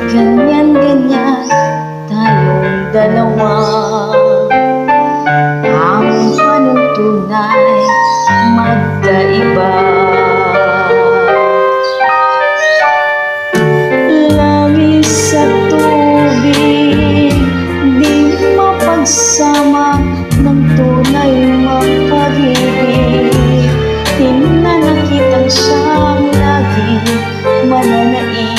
ganyan-ganyan tayong dalawa. Ang panuntunay magkaiba. Langis sa tubig, di mapagsama ng tunay mapag-ibig. Hinanakitang siyang laging mananaig.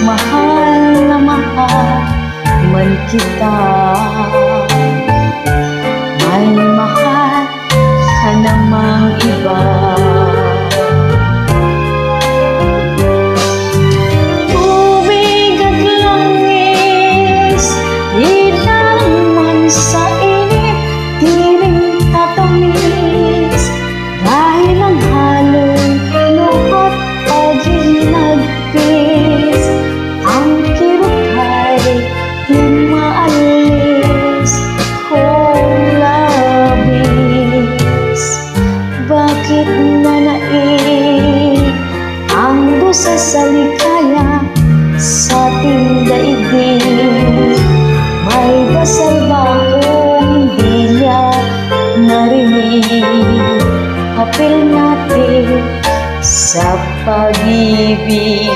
Mahal na mahal man kita, may mahal ka namang iba. Tubig at langis, ilang man sa init, di rin tatamis. Dahil ang halo'y luhat pag-hinagpis, ang kirot ay di maalis kung labis. Bakit nanaig ang dusa sa likaya sa ating daigdig? May dasal ba kung hindi niya narinig? Papel natin sa pag-ibig.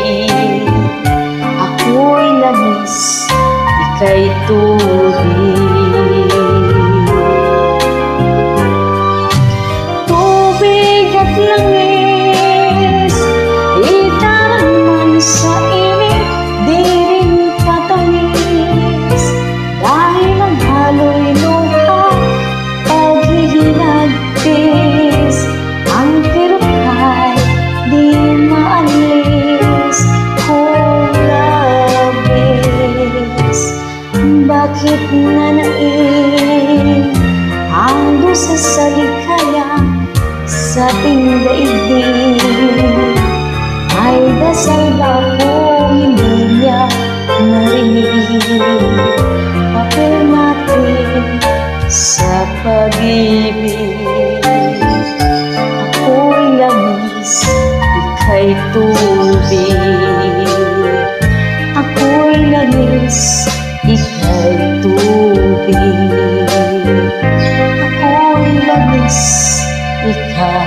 Ako'y langis, ika'y tubig. Tubig at langis, itarang man sa init, di rin tatamis. Dahil ang halo'y luha, paghihinagpis, ang kirot ay di maalis kung labis. Bakit nanaig ang dusa sa likaya sa ating daigdig? May dasal ba kung hindi niya narinig? Papel natin sa pag-ibig. Ako'y langis, ika'y tubig. Ako'y langis, ika'y tubig. Ako'y langis, ikaw